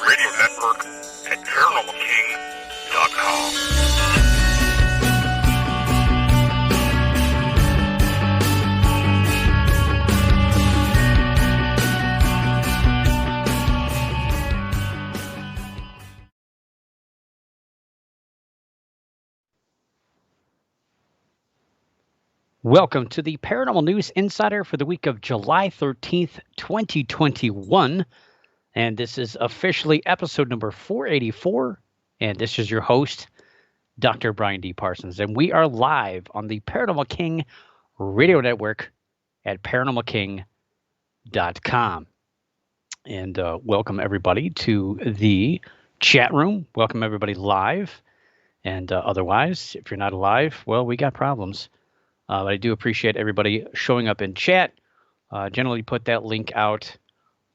radio network at ParanormalKing.com. Welcome to the Paranormal News Insider for the week of July 13th, 2021. And this is officially episode number 484. And this is your host, Dr. Brian D. Parsons. And we are live on the Paranormal King radio network at ParanormalKing.com. And welcome everybody to the chat room. Welcome everybody live. And otherwise, if you're not alive, well, we got problems. But I do appreciate everybody showing up in chat. Generally put that link out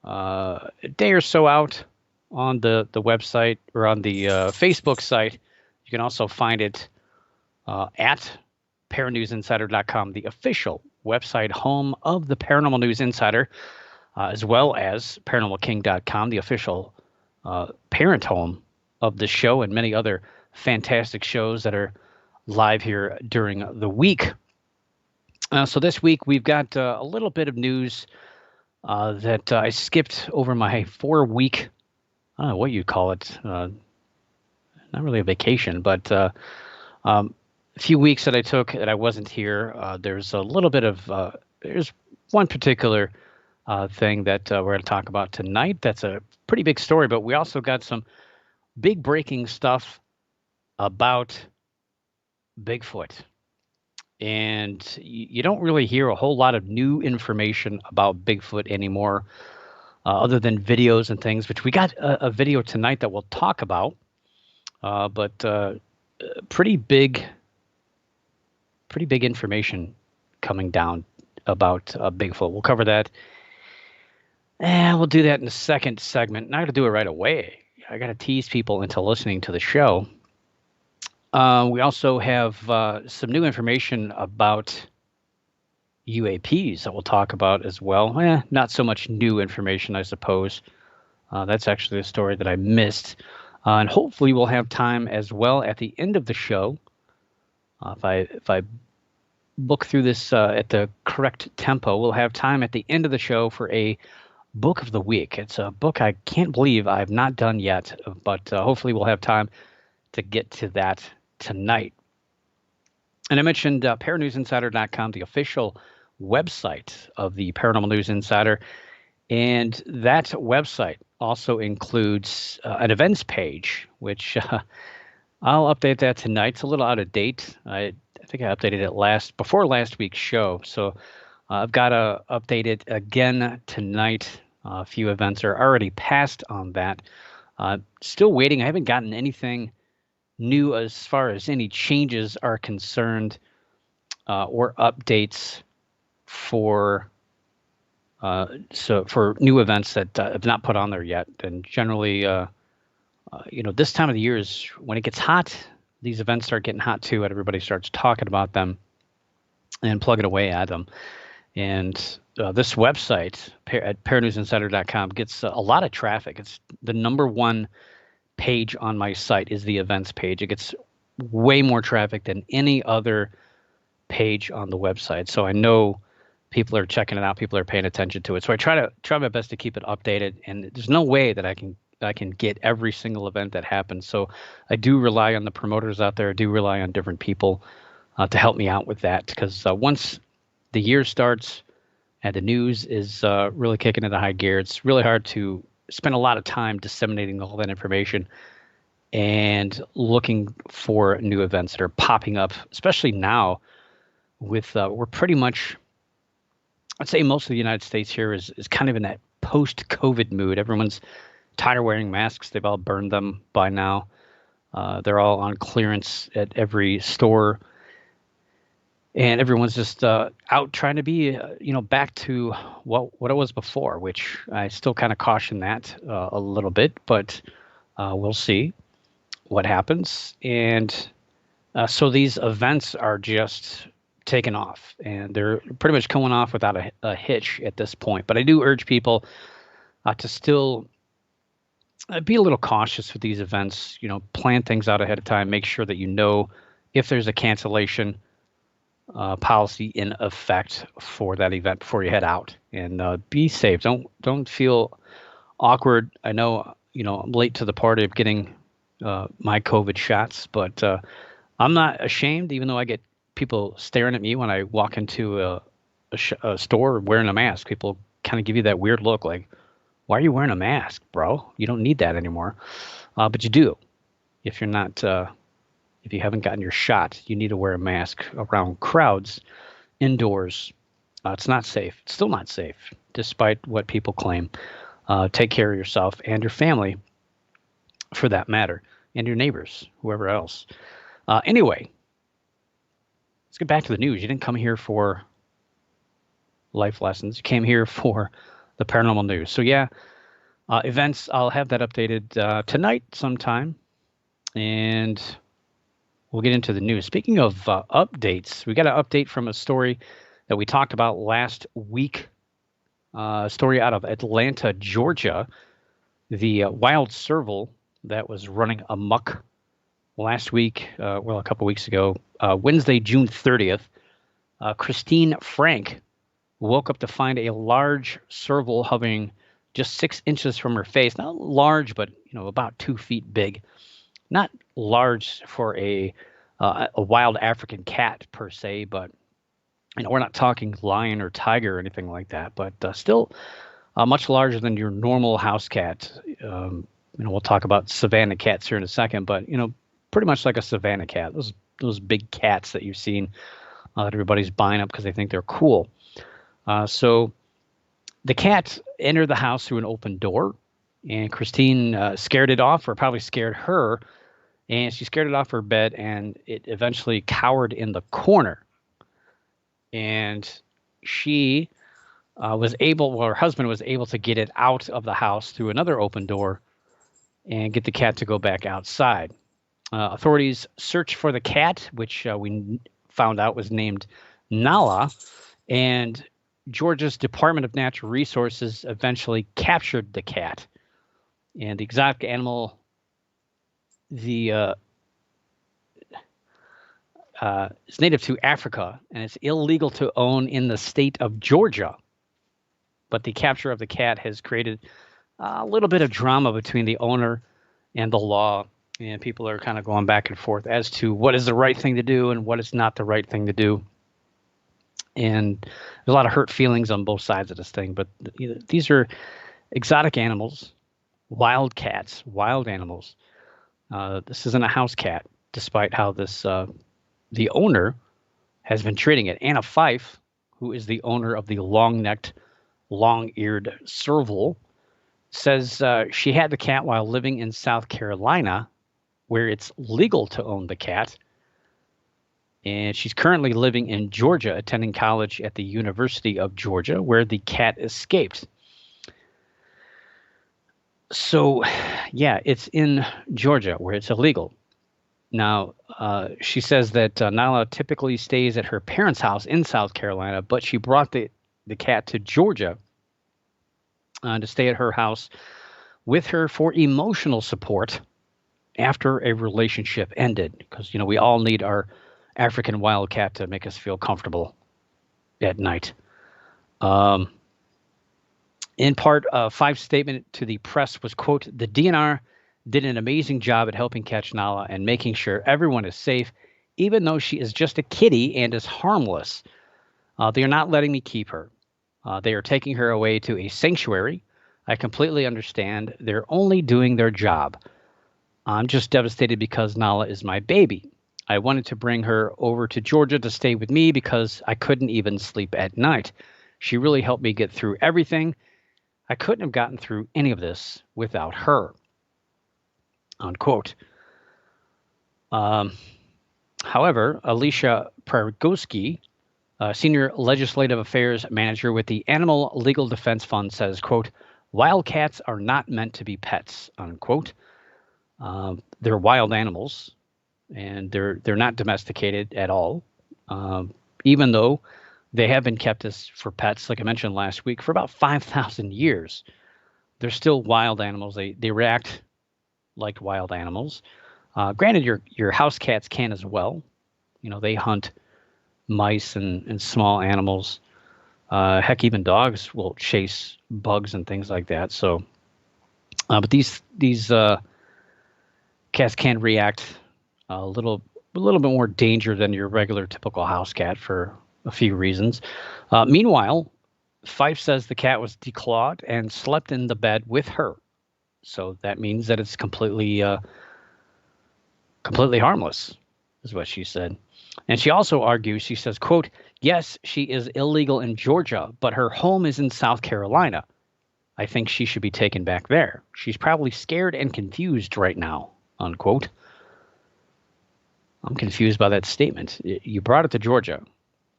a day or so out on the website or on the Facebook site. You can also find it at paranewsinsider.com, the official website home of the Paranormal News Insider, as well as paranormalking.com, the official parent home of the show and many other fantastic shows that are live here during the week. So this week we've got a little bit of news that I skipped over my 4-week, I don't know what you call it, not really a vacation, but a few weeks that I took that I wasn't here. There's a little bit of, there's one particular thing that we're going to talk about tonight. That's a pretty big story, but we also got some big breaking stuff about Bigfoot. And you don't really hear a whole lot of new information about Bigfoot anymore, other than videos and things, which we got a video tonight that we'll talk about. But pretty big information coming down about Bigfoot. We'll cover that. And we'll do that in the second segment. Not going to do it right away. I got to tease people into listening to the show. We also have some new information about UAPs that we'll talk about as well. Not so much new information, I suppose. That's actually a story that I missed. And hopefully we'll have time as well at the end of the show. If I book through this at the correct tempo, we'll have time at the end of the show for a book of the week. It's a book I can't believe I've not done yet, but hopefully we'll have time to get to that tonight. And I mentioned paranewsinsider.com, the official website of the Paranormal News Insider. And that website also includes an events page, which I'll update that tonight. It's a little out of date. I think I updated it before last week's show. So I've got to update it again tonight. A few events are already passed on that. Still waiting. I haven't gotten anything new as far as any changes are concerned or updates for new events that have not put on there yet. And generally, this time of the year is when it gets hot. These events start getting hot too, and everybody starts talking about them and plugging away at them. And this website at paranewsinsider.com gets a lot of traffic. It's the number one page on my site is the events page. It gets way more traffic than any other page on the website. So I know people are checking it out. People are paying attention to it. So I try my best to keep it updated. And there's no way that I can get every single event that happens. So I do rely on the promoters out there. I do rely on different people to help me out with that. Because once the year starts and the news is really kicking into high gear, it's really hard to spend a lot of time disseminating all that information and looking for new events that are popping up, especially now with we're pretty much, I'd say most of the United States here is kind of in that post-COVID mood. Everyone's tired of wearing masks. They've all burned them by now. They're all on clearance at every store. And everyone's just out trying to be, back to what it was before, which I still kind of caution that a little bit, but we'll see what happens. And so these events are just taken off, and they're pretty much going off without a hitch at this point. But I do urge people to still be a little cautious with these events. Plan things out ahead of time. Make sure that you know if there's a cancellation policy in effect for that event before you head out, and be safe. Don't feel awkward. I know I'm late to the party of getting my COVID shots, but I'm not ashamed, even though I get people staring at me when I walk into a store wearing a mask. People kind of give you that weird look, like, "Why are you wearing a mask, bro? You don't need that anymore." But you do. If you're not, if you haven't gotten your shot, you need to wear a mask around crowds, indoors. It's not safe. It's still not safe, despite what people claim. Take care of yourself and your family, for that matter, and your neighbors, whoever else. Anyway, let's get back to the news. You didn't come here for life lessons. You came here for the paranormal news. So yeah, events, I'll have that updated tonight sometime, and we'll get into the news. Speaking of updates, we got an update from a story that we talked about last week. A story out of Atlanta, Georgia. The wild serval that was running amok last week, a couple weeks ago, Wednesday, June 30th. Christine Frank woke up to find a large serval hovering just 6 inches from her face. Not large, but about 2 feet big. Not large for a wild African cat per se, but we're not talking lion or tiger or anything like that. But still much larger than your normal house cat. We'll talk about savanna cats here in a second, but pretty much like a savanna cat. Those big cats that you've seen that everybody's buying up because they think they're cool. So the cat entered the house through an open door, and Christine scared it off, or probably scared her, and she scared it off her bed, and it eventually cowered in the corner. And she her husband was able to get it out of the house through another open door and get the cat to go back outside. Authorities searched for the cat, which we found out was named Nala, and Georgia's Department of Natural Resources eventually captured the cat. And the exotic animal, is native to Africa, and it's illegal to own in the state of Georgia. But the capture of the cat has created a little bit of drama between the owner and the law, and people are kind of going back and forth as to what is the right thing to do and what is not the right thing to do. And there's a lot of hurt feelings on both sides of this thing. But these are exotic animals, wild cats, wild animals. This isn't a house cat, despite how the owner has been treating it. Anna Fife, who is the owner of the long-necked, long-eared serval, says she had the cat while living in South Carolina, where it's legal to own the cat. And she's currently living in Georgia, attending college at the University of Georgia, where the cat escaped. So, yeah, it's in Georgia, where it's illegal. Now, she says that Nala typically stays at her parents' house in South Carolina, but she brought the cat to Georgia to stay at her house with her for emotional support after a relationship ended. Because, we all need our African wildcat to make us feel comfortable at night. In part, Fife's statement to the press was, quote, "The DNR did an amazing job at helping catch Nala and making sure everyone is safe, even though she is just a kitty and is harmless. They are not letting me keep her. They are taking her away to a sanctuary. I completely understand. They're only doing their job. I'm just devastated because Nala is my baby. I wanted to bring her over to Georgia to stay with me because I couldn't even sleep at night. She really helped me get through everything. I couldn't have gotten through any of this without her." Unquote. However, Alicia Pragoski, Senior Legislative Affairs Manager with the Animal Legal Defense Fund, says, quote, "Wildcats are not meant to be pets," unquote. They're wild animals, and they're not domesticated at all, even though they have been kept as for pets, like I mentioned last week, for about 5,000 years. they're still wild animals. They react like wild animals. Granted, your house cats can as well. They hunt mice and small animals. Heck, even dogs will chase bugs and things like that. So, but these cats can react a little bit more danger than your regular typical house cat for a few reasons. Meanwhile, Fife says the cat was declawed and slept in the bed with her. So that means that it's completely harmless, is what she said. And she also argues, she says, quote, yes, she is illegal in Georgia, but her home is in South Carolina. I think she should be taken back there. She's probably scared and confused right now, unquote. I'm confused by that statement. You brought it to Georgia.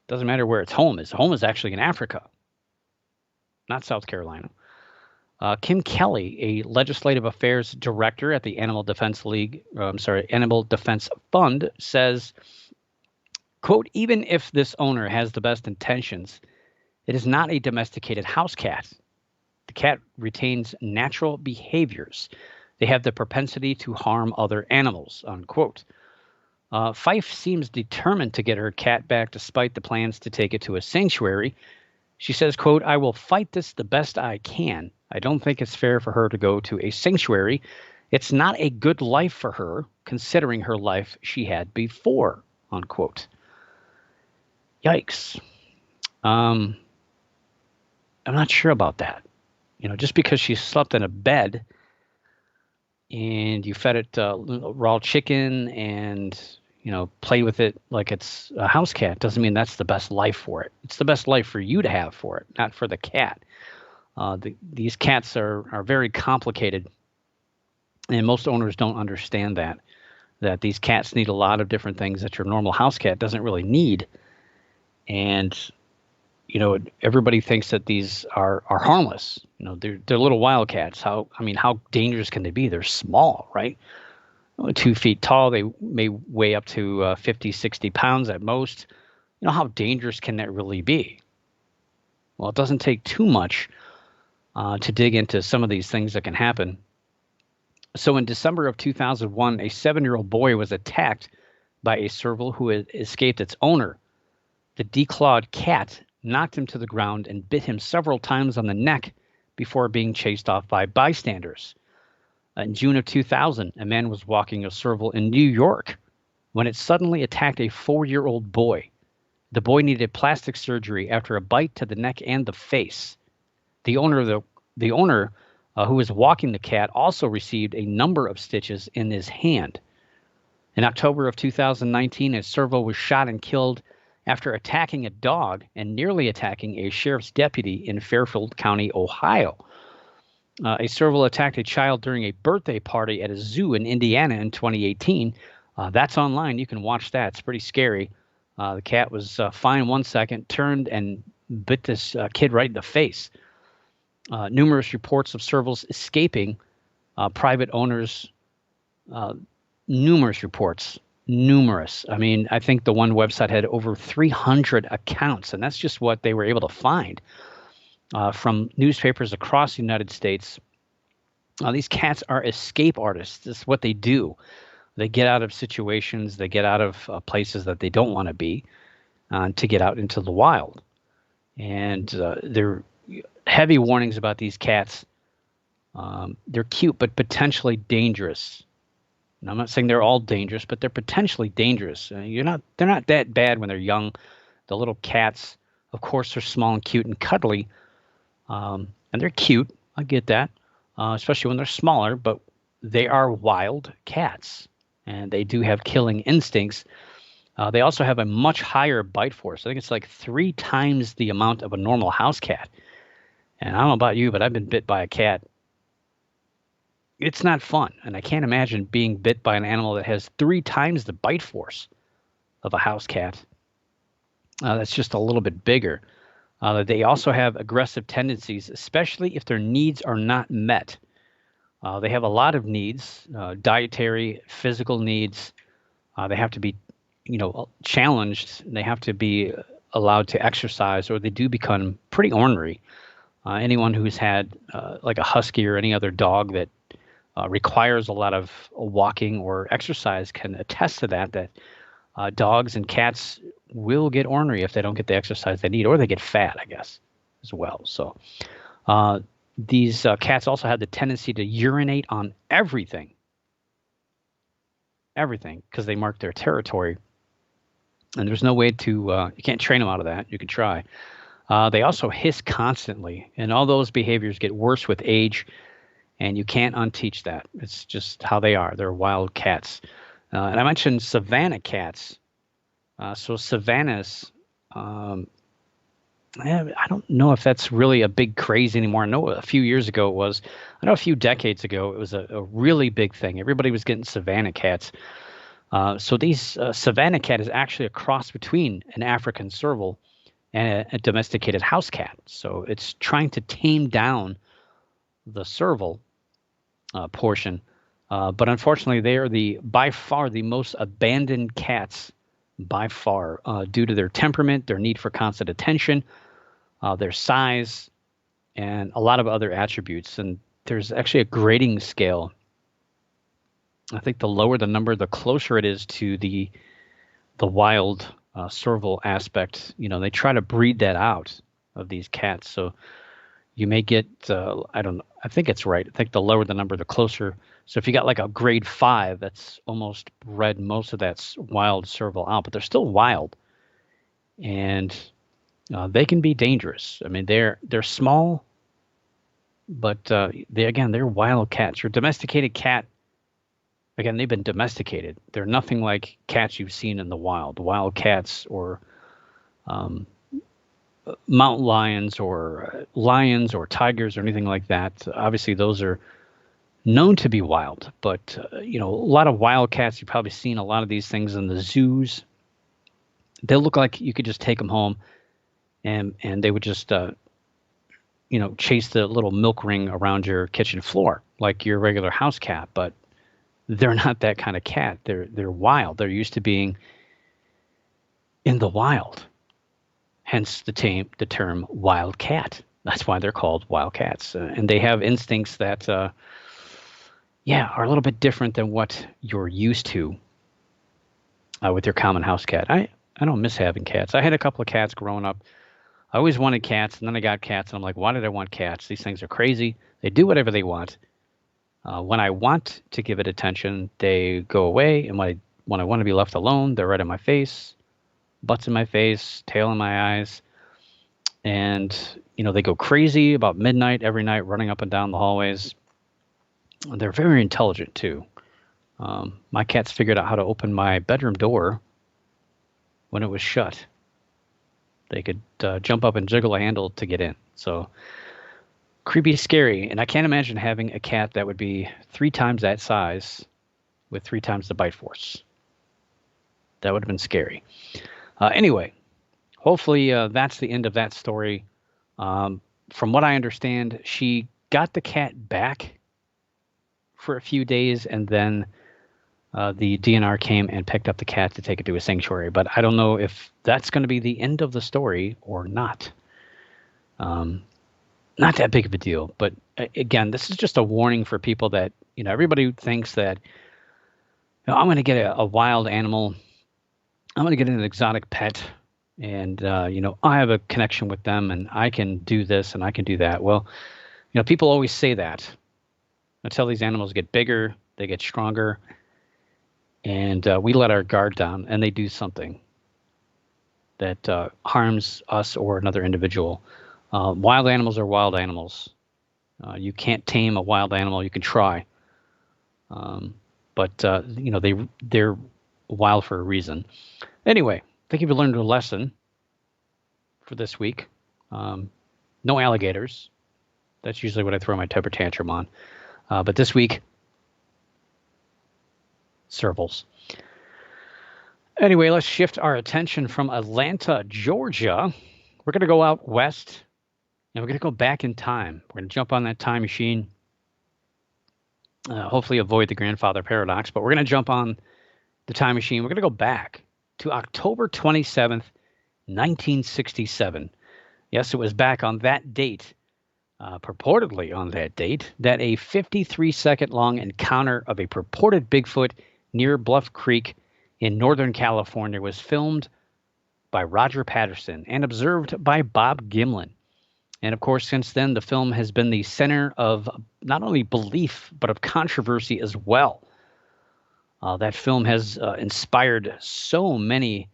Doesn't matter where its home is. Home is actually in Africa, not South Carolina. Kim Kelly, a legislative affairs director at the Animal Defense Fund, says, quote, even if this owner has the best intentions, it is not a domesticated house cat. The cat retains natural behaviors. They have the propensity to harm other animals, unquote. Fife seems determined to get her cat back despite the plans to take it to a sanctuary. She says, quote, I will fight this the best I can. I don't think it's fair for her to go to a sanctuary. It's not a good life for her, considering her life she had before, unquote. Yikes. I'm not sure about that. Just because she slept in a bed and you fed it raw chicken and, play with it like it's a house cat doesn't mean that's the best life for it. It's the best life for you to have for it, not for the cat. These cats are very complicated, and most owners don't understand that these cats need a lot of different things that your normal house cat doesn't really need. And everybody thinks that these are harmless. They're little wildcats. How dangerous can they be? They're small, right? 2 feet tall. They may weigh up to 50, 60 pounds at most. How dangerous can that really be? Well, it doesn't take too much to dig into some of these things that can happen. So in December of 2001, a 7-year-old boy was attacked by a serval who had escaped its owner. The declawed cat knocked him to the ground and bit him several times on the neck before being chased off by bystanders. In June of 2000, a man was walking a serval in New York when it suddenly attacked a 4-year-old boy. The boy needed plastic surgery after a bite to the neck and the face. The owner, who was walking the cat, also received a number of stitches in his hand. In October of 2019, a serval was shot and killed after attacking a dog and nearly attacking a sheriff's deputy in Fairfield County, Ohio. A serval attacked a child during a birthday party at a zoo in Indiana in 2018. That's online. You can watch that. It's pretty scary. The cat was fine 1 second, turned and bit this kid right in the face. Numerous reports of servals escaping private owners. Numerous reports. Numerous. I think the one website had over 300 accounts, and that's just what they were able to find from newspapers across the United States. These cats are escape artists. This is what they do. They get out of situations. They get out of places that they don't want to be to get out into the wild. And there are heavy warnings about these cats. They're cute, but potentially dangerous. And I'm not saying they're all dangerous, but they're potentially dangerous. They're not that bad when they're young. The little cats, of course, are small and cute and cuddly, and they're cute. I get that, especially when they're smaller. But they are wild cats, and they do have killing instincts. They also have a much higher bite force. I think it's like 3 times the amount of a normal house cat. And I don't know about you, but I've been bit by a cat. It's not fun, and I can't imagine being bit by an animal that has 3 times the bite force of a house cat. That's just a little bit bigger. They also have aggressive tendencies, especially if their needs are not met. They have a lot of needs, dietary, physical needs. They have to be, challenged. They have to be allowed to exercise, or they do become pretty ornery. Anyone who's had like a husky or any other dog that requires a lot of walking or exercise can attest to that. That dogs and cats will get ornery if they don't get the exercise they need, or they get fat, I guess, as well. So uh, these cats also have the tendency to urinate on everything, because they mark their territory. And there's no way to, you can't train them out of that. You can try. They also hiss constantly, and all those behaviors get worse with age, and you can't unteach that. It's just how they are. They're wild cats. And I mentioned savanna cats. So savannas, I don't know if that's really a big craze anymore. I know a few years ago it was. I know a few decades ago it was a really big thing. Everybody was getting savanna cats. So these savanna cat is actually a cross between an African serval and a domesticated house cat. So it's trying to tame down the serval portion. But unfortunately, they are by far the most abandoned cats by far, due to their temperament, their need for constant attention, their size, and a lot of other attributes. And there's actually a grading scale. I think the lower the number, the closer it is to the wild serval aspect. They try to breed that out of these cats. So you may get, I don't know, I think it's right. I think the lower the number, the closer. So if you got like a grade 5, that's almost bred most of that wild serval out, but they're still wild, and they can be dangerous. I mean, they're small, but they're wild cats. Your domesticated cat, again, they've been domesticated. They're nothing like cats you've seen in the wild. Wild cats or mountain lions or tigers or anything like that. Obviously, those are known to be wild, but a lot of wild cats, you've probably seen a lot of these things in the zoos. They look like you could just take them home and they would just chase the little milk ring around your kitchen floor like your regular house cat. But they're not that kind of cat. They're wild. They're used to being in the wild. Hence the term wild cat. That's why they're called wild cats. And they have instincts that, are a little bit different than what you're used to with your common house cat. I don't miss having cats. I had a couple of cats growing up. I always wanted cats, and then I got cats, and I'm like, why did I want cats? These things are crazy. They do whatever they want. When I want to give it attention, they go away, and when I want to be left alone, they're right in my face. Butts in my face, tail in my eyes, and they go crazy about midnight every night, running up and down the hallways. They're very intelligent too. My cats figured out how to open my bedroom door when it was shut. They could jump up and jiggle a handle to get in. So creepy, scary, and I can't imagine having a cat that would be 3 times that size with 3 times the bite force. That would have been scary. Anyway, hopefully that's the end of that story. From what I understand, she got the cat back for a few days, and then the DNR came and picked up the cat to take it to a sanctuary. But I don't know if that's going to be the end of the story or not. Not that big of a deal. But again, this is just a warning for people that, everybody thinks that, I'm going to get a wild animal. I'm going to get an exotic pet, and I have a connection with them, and I can do this and I can do that. Well, people always say that until these animals get bigger, they get stronger, and we let our guard down, and they do something that harms us or another individual. Wild animals are wild animals. You can't tame a wild animal. You can try, but they're wild for a reason. Anyway, I think you've learned a lesson for this week. No alligators. That's usually what I throw my temper tantrum on. But this week, servals. Anyway, let's shift our attention from Atlanta, Georgia. We're going to go out west, and we're going to go back in time. We're going to jump on that time machine, hopefully avoid the grandfather paradox, but we're going to jump on the time machine. We're going to go back to October 27th, 1967. Yes, it was back on that date purportedly on that date, that a 53-second long encounter of a purported Bigfoot near Bluff Creek in Northern California was filmed by Roger Patterson and observed by Bob Gimlin. And of course, since then, the film has been the center of not only belief, but of controversy as well. That film has inspired so many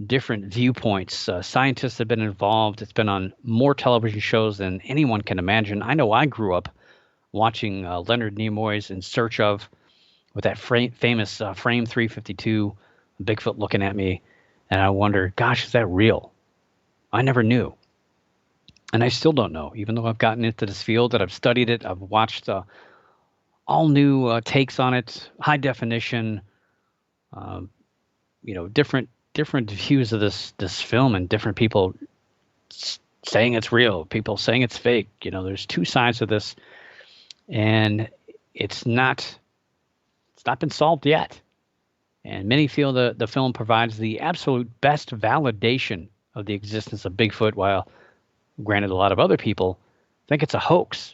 different viewpoints. Scientists have been involved. It's been on more television shows than anyone can imagine. I know I grew up watching Leonard Nimoy's In Search Of, with that famous Frame 352, Bigfoot looking at me, and I wonder, gosh, is that real? I never knew. And I still don't know, even though I've gotten into this field, that I've studied it. I've watched all new takes on it, high definition, different views of this film, and different people saying it's real, people saying it's fake. There's two sides of this, and it's not been solved yet. And many feel the film provides the absolute best validation of the existence of Bigfoot, while granted, a lot of other people think it's a hoax,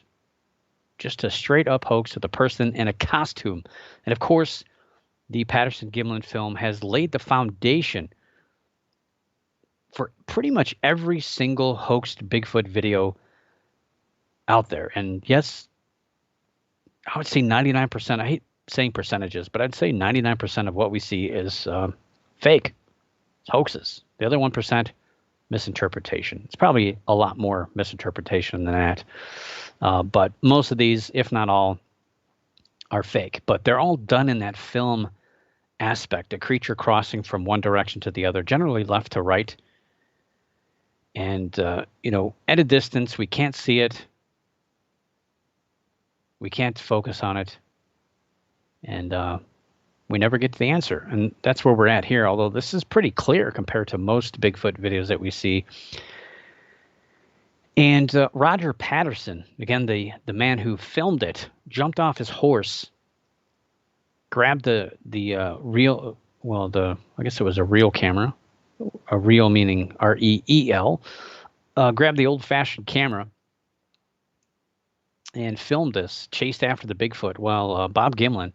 just a straight up hoax with a person in a costume. And of course, the Patterson-Gimlin film has laid the foundation for pretty much every single hoaxed Bigfoot video out there. And yes, I would say 99%, I hate saying percentages, but I'd say 99% of what we see is fake. It's hoaxes. The other 1%, misinterpretation. It's probably a lot more misinterpretation than that. But most of these, if not all, are fake. But they're all done in that film aspect, a creature crossing from one direction to the other, generally left to right. And, at a distance, we can't see it. We can't focus on it. And we never get to the answer. And that's where we're at here, although this is pretty clear compared to most Bigfoot videos that we see. And Roger Patterson, again, the man who filmed it, jumped off his horse, grabbed the reel, I guess it was a reel camera, a reel meaning R-E-E-L, grabbed the old-fashioned camera and filmed this, chased after the Bigfoot, while Bob Gimlin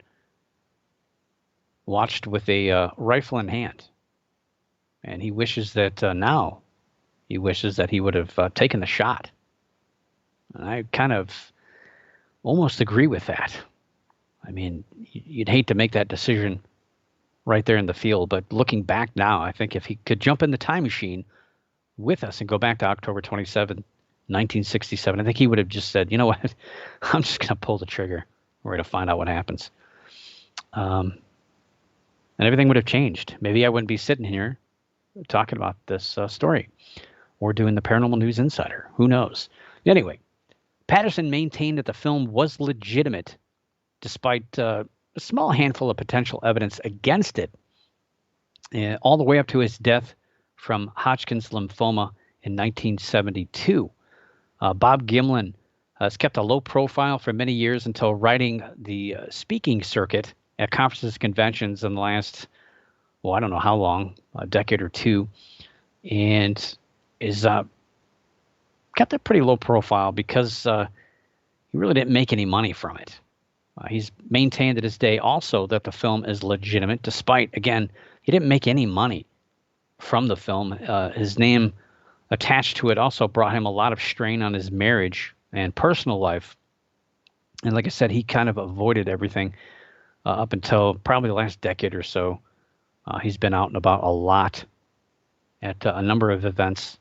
watched with a rifle in hand. And he wishes that he wishes that he would have taken the shot. And I kind of almost agree with that. I mean, you'd hate to make that decision right there in the field, but looking back now, I think if he could jump in the time machine with us and go back to October 27, 1967, I think he would have just said, you know what, I'm just going to pull the trigger. We're going to find out what happens. And everything would have changed. Maybe I wouldn't be sitting here talking about this story or doing the Paranormal News Insider. Who knows? Anyway, Patterson maintained that the film was legitimate despite a small handful of potential evidence against it, all the way up to his death from Hodgkin's lymphoma in 1972. Bob Gimlin has kept a low profile for many years until writing the speaking circuit at conferences and conventions in the last, I don't know how long, a decade or two, and is kept a pretty low profile because he really didn't make any money from it. He's maintained to this day also that the film is legitimate, despite, again, he didn't make any money from the film. His name attached to it also brought him a lot of strain on his marriage and personal life. And like I said, he kind of avoided everything up until probably the last decade or so. He's been out and about a lot at a number of events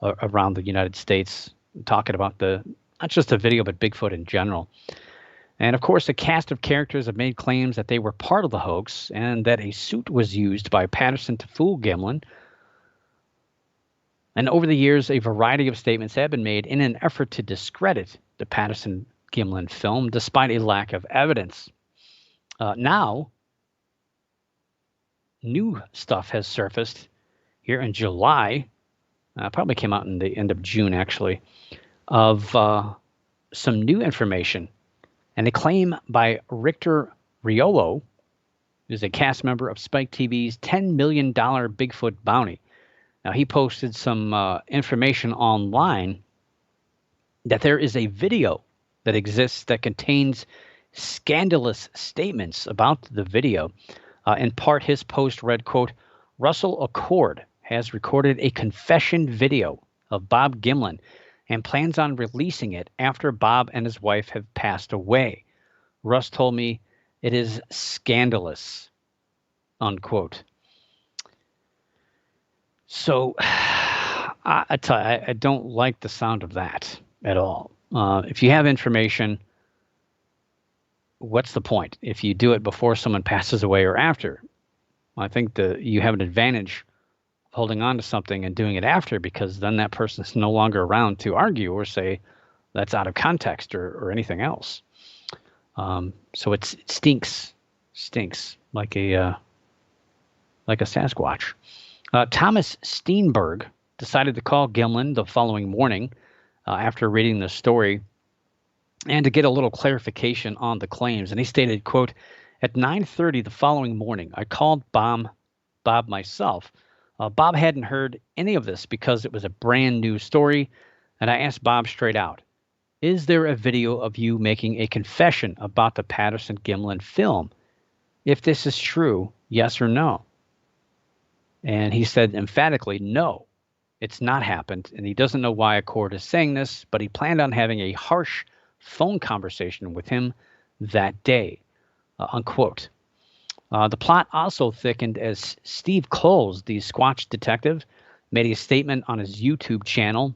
around the United States, talking about not just the video, but Bigfoot in general. And of course, a cast of characters have made claims that they were part of the hoax and that a suit was used by Patterson to fool Gimlin. And over the years, a variety of statements have been made in an effort to discredit the Patterson-Gimlin film, despite a lack of evidence. Now, new stuff has surfaced here in July, probably came out in the end of June, actually, of some new information. And a claim by Richter Riolo, who's a cast member of Spike TV's $10 million Bigfoot bounty. Now, he posted some information online that there is a video that exists that contains scandalous statements about the video. In part, his post read, quote, Russell Accord has recorded a confession video of Bob Gimlin and plans on releasing it after Bob and his wife have passed away. Russ told me it is scandalous, unquote. So I tell you, I don't like the sound of that at all. If you have information, what's the point? If you do it before someone passes away or after, I think you have an advantage holding on to something and doing it after, because then that person is no longer around to argue or say that's out of context or anything else. So it stinks like a Sasquatch. Thomas Steenberg decided to call Gimlin the following morning after reading the story and to get a little clarification on the claims. And he stated, quote, at 9:30 the following morning, I called Bob myself. Bob hadn't heard any of this because it was a brand new story, and I asked Bob straight out, is there a video of you making a confession about the Patterson-Gimlin film? If this is true, yes or no? And he said emphatically, no, it's not happened, and he doesn't know why Accord is saying this, but he planned on having a harsh phone conversation with him that day, unquote. The plot also thickened as Steve Coles, the Squatch detective, made a statement on his YouTube channel,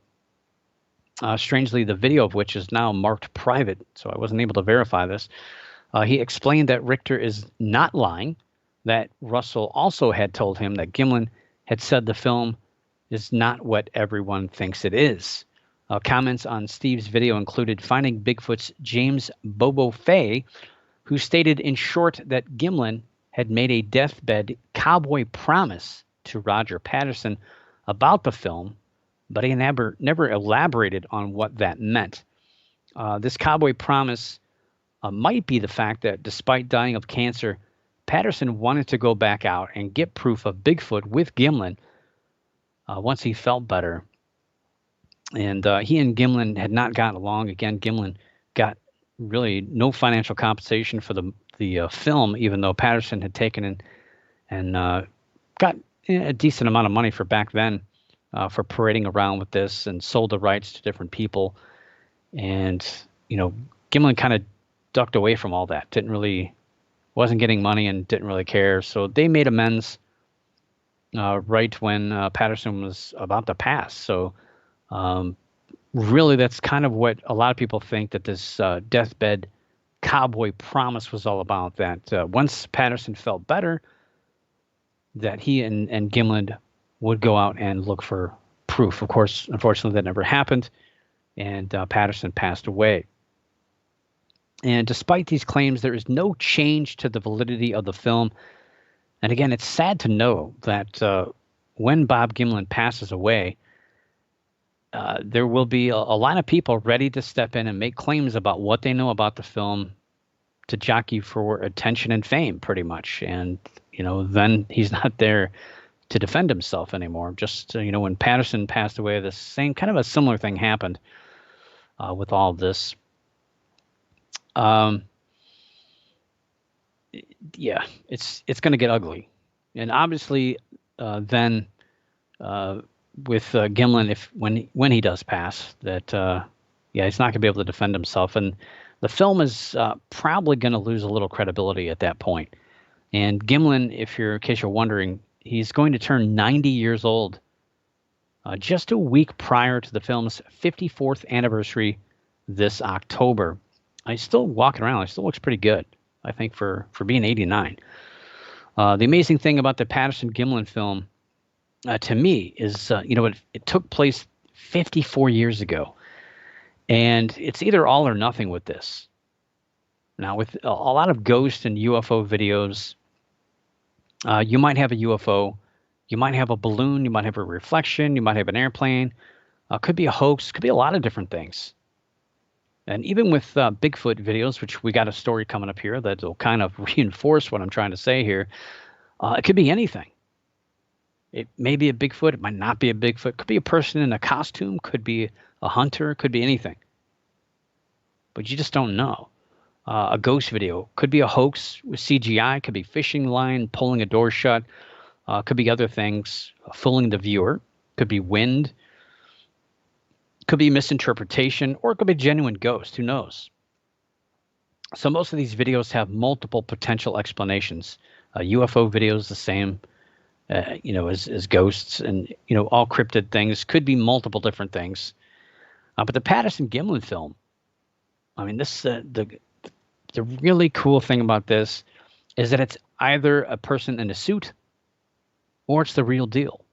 strangely the video of which is now marked private, so I wasn't able to verify this. He explained that Richter is not lying, that Russell also had told him that Gimlin had said the film is not what everyone thinks it is. Comments on Steve's video included finding Bigfoot's James Bobo Fay, who stated in short that Gimlin had made a deathbed cowboy promise to Roger Patterson about the film, but he never elaborated on what that meant. This cowboy promise might be the fact that despite dying of cancer, Patterson wanted to go back out and get proof of Bigfoot with Gimlin once he felt better. And he and Gimlin had not gotten along. Again, Gimlin got really no financial compensation for the film, even though Patterson had taken and got a decent amount of money for back then for parading around with this and sold the rights to different people. And, Gimlin kind of ducked away from all that, wasn't getting money and didn't really care. So they made amends right when Patterson was about to pass. So really, that's kind of what a lot of people think that this deathbed cowboy promise was all about, that once Patterson felt better, that he and Gimlin would go out and look for proof. Of course, unfortunately, that never happened, and Patterson passed away. And despite these claims, there is no change to the validity of the film. And again, it's sad to know that when Bob Gimlin passes away, there will be a line of people ready to step in and make claims about what they know about the film to jockey for attention and fame, pretty much. And, then he's not there to defend himself anymore. Just, when Patterson passed away, the same kind of a similar thing happened with all of this. Yeah, it's going to get ugly. And obviously, then with Gimlin, when he does pass, that he's not going to be able to defend himself, and the film is probably going to lose a little credibility at that point. And Gimlin, in case you're wondering, he's going to turn 90 years old just a week prior to the film's 54th anniversary this October. He's still walking around. He still looks pretty good, I think, for being 89. The amazing thing about the Patterson-Gimlin film, to me, is it took place 54 years ago, and it's either all or nothing with this. Now, with a lot of ghost and UFO videos, you might have a UFO, you might have a balloon, you might have a reflection, you might have an airplane, could be a hoax, could be a lot of different things. And even with Bigfoot videos, which we got a story coming up here that will kind of reinforce what I'm trying to say here, it could be anything. It may be a Bigfoot, it might not be a Bigfoot, could be a person in a costume, could be a hunter, could be anything. but you just don't know. A ghost video could be a hoax with CGI, could be fishing line pulling a door shut, could be other things, fooling the viewer, could be wind, could be misinterpretation, or it could be genuine ghost. Who knows? So most of these videos have multiple potential explanations. UFO videos the same, as ghosts, and all cryptid things could be multiple different things. But the Patterson-Gimlin film, I mean, this the really cool thing about this is that it's either a person in a suit or it's the real deal.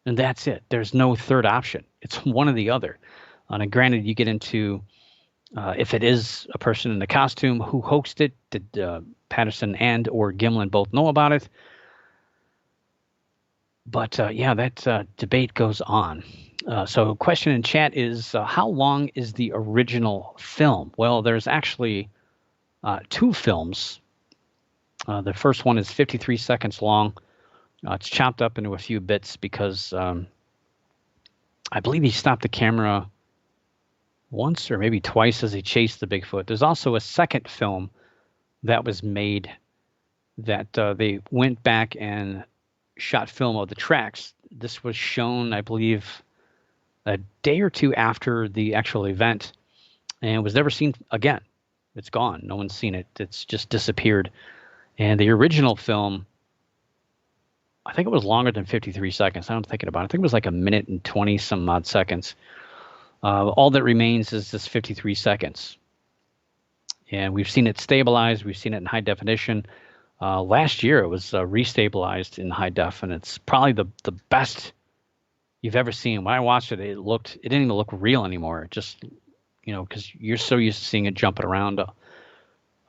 And that's it. There's no third option. It's one or the other. And granted, you get into if it is a person in a costume, who hoaxed it? Did Patterson and or Gimlin both know about it? But yeah, that debate goes on. So question in chat is, how long is the original film? Well, there's actually two films. The first one is 53 seconds long. It's chopped up into a few bits because I believe he stopped the camera once or maybe twice as he chased the Bigfoot. There's also a second film that was made that they went back and shot film of the tracks. This was shown, I believe, a day or two after the actual event, and was never seen again. It's gone. No one's seen it. It's just disappeared. And the original film, I think it was longer than 53 seconds. I'm thinking about it. I think it was like a minute and 20 some odd seconds. All that remains is this 53 seconds. And we've seen it stabilized. We've seen it in high definition. Last year, it was restabilized in high def, and it's probably the best you've ever seen. When I watched it, it didn't even look real anymore. It just, because you're so used to seeing it jumping around,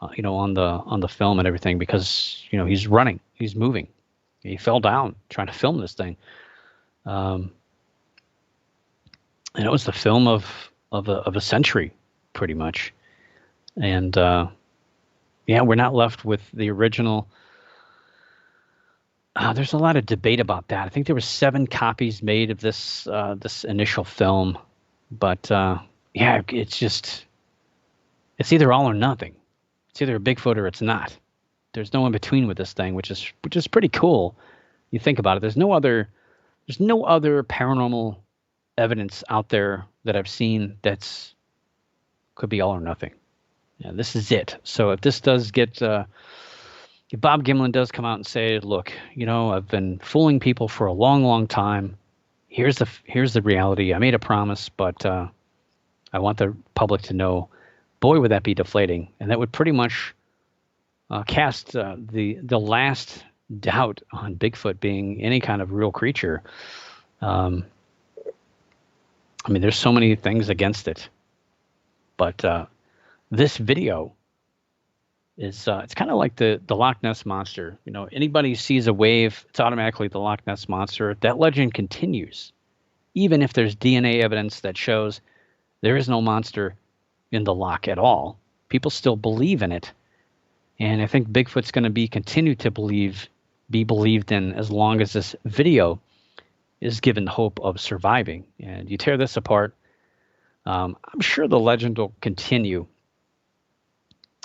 on the film and everything, because he's running, he's moving. He fell down trying to film this thing, and it was the film of a century, pretty much. And yeah, we're not left with the original. There's a lot of debate about that. I think there were 7 copies made of this initial film, but yeah, it's either all or nothing. It's either a Bigfoot or it's not. There's no in between with this thing, which is pretty cool. You think about it. There's no other paranormal evidence out there that I've seen could be all or nothing. Yeah, this is it. So if this does get, if Bob Gimlin does come out and say, look, I've been fooling people for a long, long time. Here's the reality. I made a promise, but I want the public to know. Boy, would that be deflating, and that would pretty much cast the last doubt on Bigfoot being any kind of real creature. I mean, there's so many things against it, but this video is it's kind of like the Loch Ness Monster. Anybody sees a wave, it's automatically the Loch Ness Monster. That legend continues, even if there's DNA evidence that shows there is no monster in the loch at all. People still believe in it, and I think Bigfoot's going to be continued to be believed in as long as this video is given hope of surviving. And you tear this apart, I'm sure the legend will continue,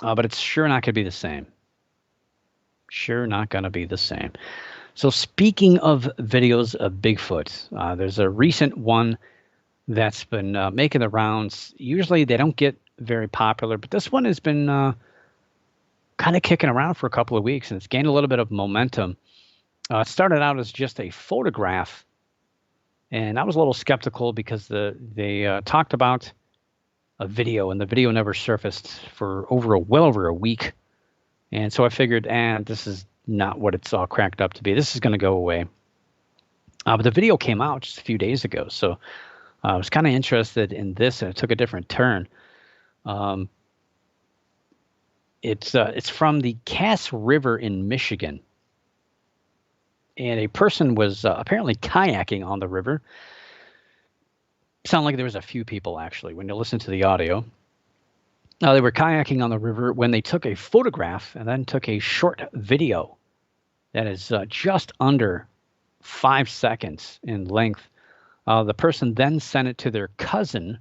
but it's sure not going to be the same. Sure not going to be the same. So speaking of videos of Bigfoot, there's a recent one that's been making the rounds. Usually they don't get very popular, but this one has been kind of kicking around for a couple of weeks, and it's gained a little bit of momentum. It started out as just a photograph, and I was a little skeptical because they talked about a video, and the video never surfaced for well over a week. And so I figured, this is not what it's all cracked up to be. This is going to go away. But the video came out just a few days ago, so I was kind of interested in this, and it took a different turn. It's from the Cass River in Michigan, and a person was apparently kayaking on the river. Sound like there was a few people, actually, when you listen to the audio. They were kayaking on the river when they took a photograph and then took a short video that is just under 5 seconds in length. The person then sent it to their cousin,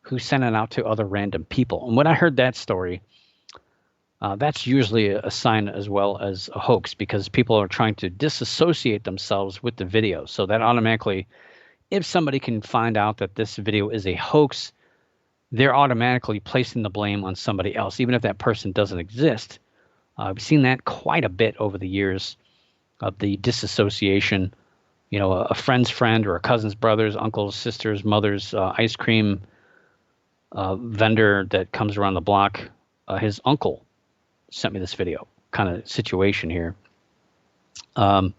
who sent it out to other random people. And when I heard that story, that's usually a sign as well as a hoax, because people are trying to disassociate themselves with the video. So that automatically, if somebody can find out that this video is a hoax, they're automatically placing the blame on somebody else, even if that person doesn't exist. I've seen that quite a bit over the years of the disassociation. You know, a friend's friend or a cousin's brother's, uncle's, sister's, mother's ice cream vendor that comes around the block, his uncle sent me this video kind of situation here. So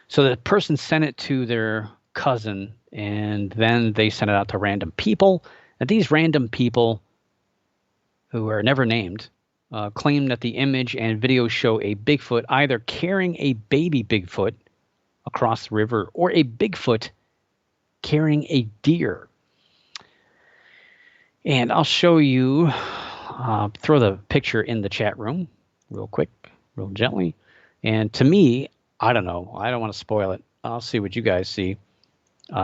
the person sent it to their cousin, and then they sent it out to random people. And these random people, who are never named, claim that the image and video show a Bigfoot either carrying a baby Bigfoot across the river or a Bigfoot carrying a deer. And I'll show you, throw the picture in the chat room real quick, real gently. And to me, I don't know. I don't want to spoil it. I'll see what you guys see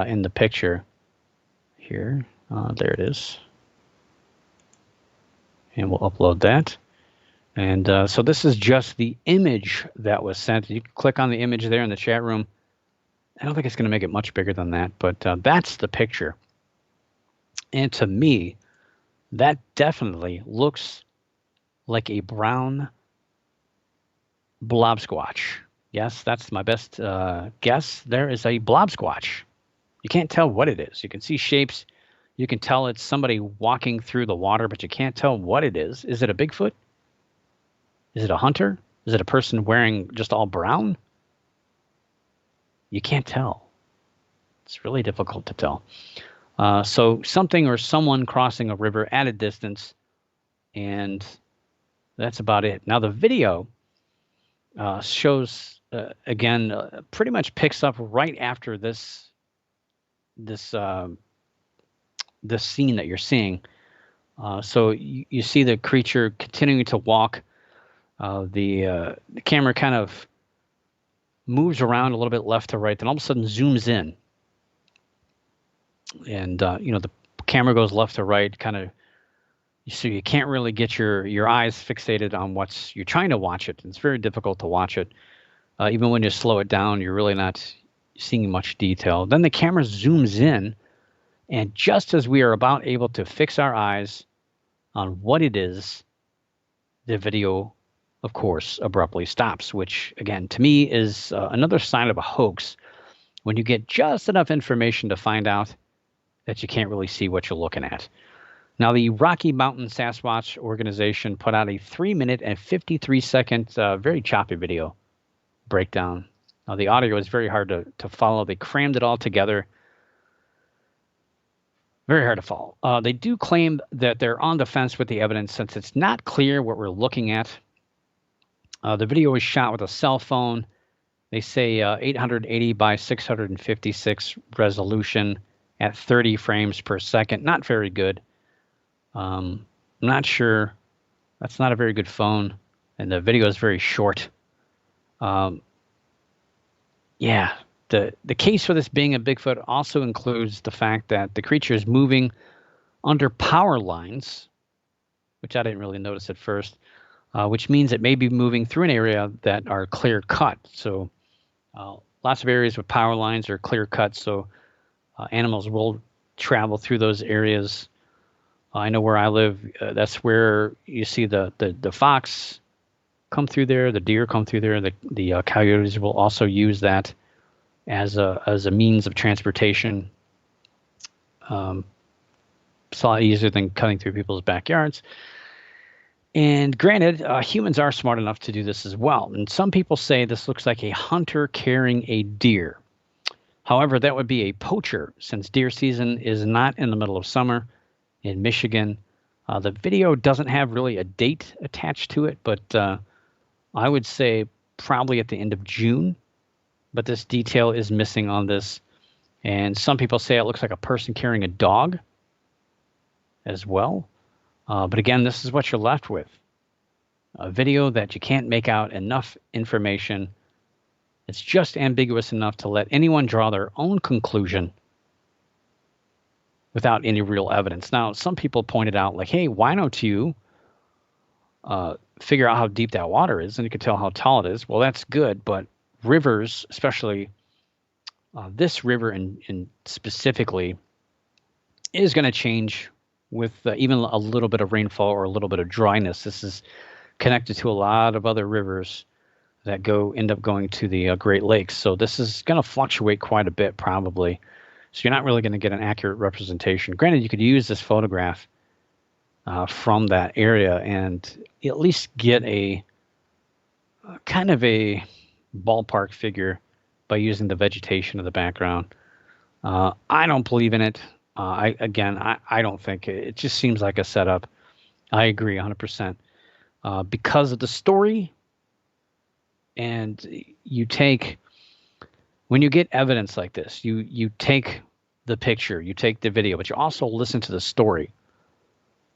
in the picture here. There it is. And we'll upload that. And so this is just the image that was sent. You can click on the image there in the chat room. I don't think it's going to make it much bigger than that, but that's the picture. And to me, that definitely looks like a brown blob squatch. Yes, that's my best guess. There is a blob squatch. You can't tell what it is. You can see shapes. You can tell it's somebody walking through the water, but you can't tell what it is. Is it a Bigfoot? Is it a hunter? Is it a person wearing just all brown? You can't tell. It's really difficult to tell. So something or someone crossing a river at a distance, and that's about it. Now the video shows, again, pretty much picks up right after this scene that you're seeing. So you see the creature continuing to walk. The camera kind of moves around a little bit left to right, then all of a sudden zooms in. And, the camera goes left to right, kind of, so you can't really get your eyes fixated on you're trying to watch it. It's very difficult to watch it. Even when you slow it down, you're really not seeing much detail. Then the camera zooms in, and just as we are about able to fix our eyes on what it is, the video, of course, abruptly stops, which, again, to me is another sign of a hoax, when you get just enough information to find out that you can't really see what you're looking at. Now, the Rocky Mountain Sasquatch organization put out a 3-minute and 53-second, very choppy video breakdown. Now, the audio is very hard to follow. They crammed it all together. Very hard to follow. They do claim that they're on the fence with the evidence, since it's not clear what we're looking at. The video was shot with a cell phone. They say 880 by 656 resolution at 30 frames per second. Not very good. I'm not sure. That's not a very good phone. And the video is very short. Yeah, the case for this being a Bigfoot also includes the fact that the creature is moving under power lines, which I didn't really notice at first, which means it may be moving through an area that are clear cut. So lots of areas with power lines are clear cut, so animals will travel through those areas. I know where I live, that's where you see the fox come through there, the deer come through there, the coyotes will also use that as a means of transportation. It's a lot easier than cutting through people's backyards. And granted, humans are smart enough to do this as well. And some people say this looks like a hunter carrying a deer. However, that would be a poacher, since deer season is not in the middle of summer in Michigan. The video doesn't have really a date attached to it, but I would say probably at the end of June. But this detail is missing on this. And some people say it looks like a person carrying a dog as well. But again, this is what you're left with. A video that you can't make out enough information. It's just ambiguous enough to let anyone draw their own conclusion without any real evidence. Now, some people pointed out, like, hey, why don't you figure out how deep that water is, and you can tell how tall it is. Well, that's good, but rivers, especially this river in specifically, is going to change with even a little bit of rainfall or a little bit of dryness. This is connected to a lot of other rivers that end up going to the Great Lakes. So this is going to fluctuate quite a bit probably. So you're not really going to get an accurate representation. Granted, you could use this photograph from that area and at least get a kind of a ballpark figure by using the vegetation of the background. I don't believe in it. I don't think it just seems like a setup. I agree 100%. Because of the story, and when you get evidence like this, you take the picture, you take the video, but you also listen to the story,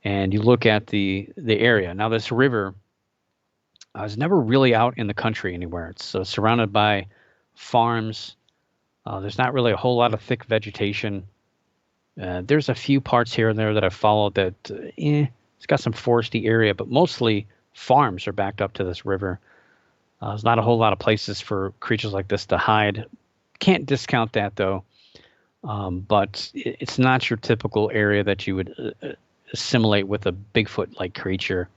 and you look at the area. Now, this river is never really out in the country anywhere. It's surrounded by farms. There's not really a whole lot of thick vegetation. There's a few parts here and there that I've followed that it's got some foresty area, but mostly farms are backed up to this river. There's not a whole lot of places for creatures like this to hide. Can't discount that, though. But it's not your typical area that you would assimilate with a Bigfoot-like creature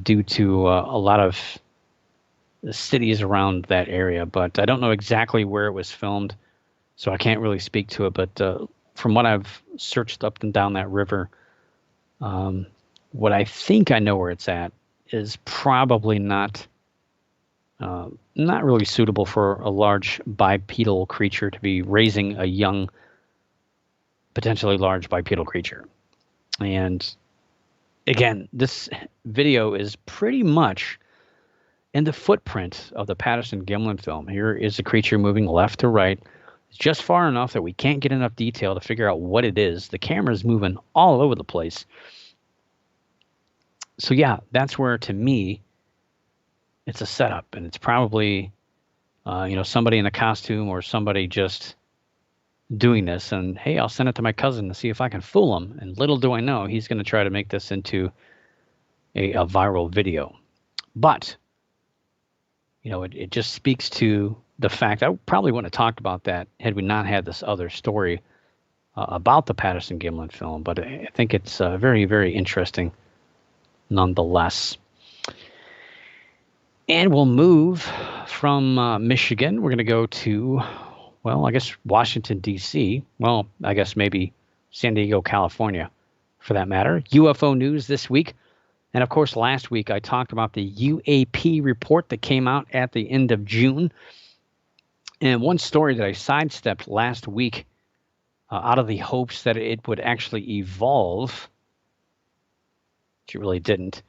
due to a lot of cities around that area. But I don't know exactly where it was filmed, so I can't really speak to it. But from what I've searched up and down that river, what I think I know where it's at is probably not really suitable for a large bipedal creature to be raising a young, potentially large bipedal creature. And again, this video is pretty much in the footprint of the Patterson-Gimlin film. Here is a creature moving left to right. It's just far enough that we can't get enough detail to figure out what it is. The camera's moving all over the place. So yeah, that's where, to me, it's a setup, and it's probably somebody in a costume or somebody just doing this. And hey, I'll send it to my cousin to see if I can fool him. And little do I know, he's going to try to make this into a viral video. But it just speaks to the fact I probably wouldn't have talked about that had we not had this other story about the Patterson-Gimlin film. But I think it's very, very interesting nonetheless. And we'll move from Michigan. We're going to go to, well, I guess Washington, D.C. Well, I guess maybe San Diego, California, for that matter. UFO news this week. And, of course, last week I talked about the UAP report that came out at the end of June. And one story that I sidestepped last week out of the hopes that it would actually evolve, which it really didn't,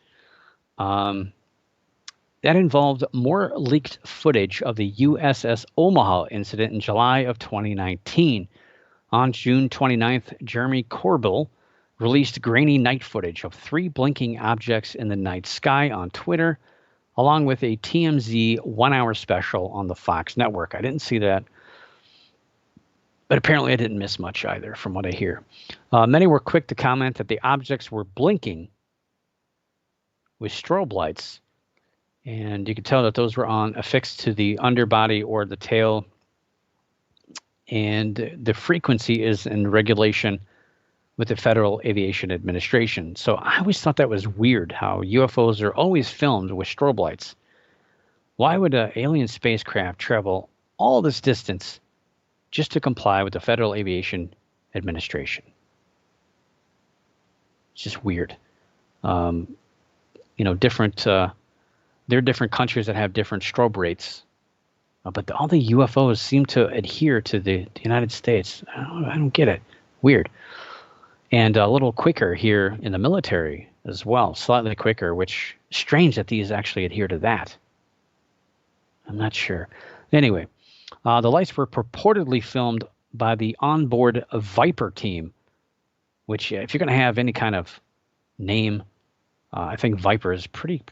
that involved more leaked footage of the USS Omaha incident in July of 2019. On June 29th, Jeremy Corbell released grainy night footage of 3 blinking objects in the night sky on Twitter, along with a TMZ 1-hour special on the Fox network. I didn't see that, but apparently I didn't miss much either, from what I hear. Many were quick to comment that the objects were blinking with strobe lights, and you could tell that those were affixed to the underbody or the tail, and the frequency is in regulation with the Federal Aviation Administration. So I always thought that was weird, how UFOs are always filmed with strobe lights. Why would an alien spacecraft travel all this distance just to comply with the Federal Aviation Administration? It's just weird. There are different countries that have different strobe rates, but all the UFOs seem to adhere to the United States. I don't get it. Weird. And a little quicker here in the military as well, slightly quicker, which strange that these actually adhere to that. I'm not sure. Anyway, the lights were purportedly filmed by the onboard Viper team, which if you're going to have any kind of name, I think Viper is pretty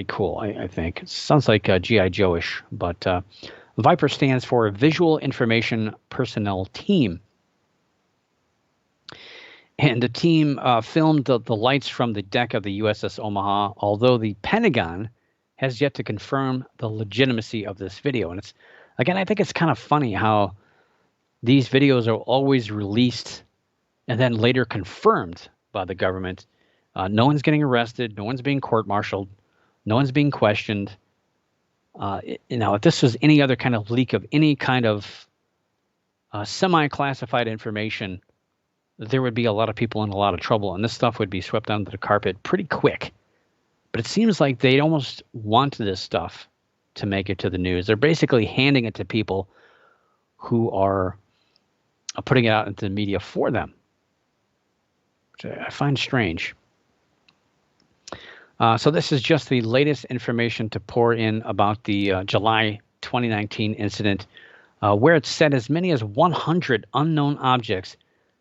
cool, I think. It sounds like G.I. Joe-ish, but Viper stands for Visual Information Personnel Team. And the team filmed the lights from the deck of the USS Omaha, although the Pentagon has yet to confirm the legitimacy of this video. And it's, again, I think it's kind of funny how these videos are always released and then later confirmed by the government. No one's getting arrested. No one's being court-martialed. No one's being questioned. If this was any other kind of leak of any kind of semi-classified information, there would be a lot of people in a lot of trouble, and this stuff would be swept under the carpet pretty quick. But it seems like they almost want this stuff to make it to the news. They're basically handing it to people who are putting it out into the media for them, which I find strange. So this is just the latest information to pour in about the July 2019 incident, where it said as many as 100 unknown objects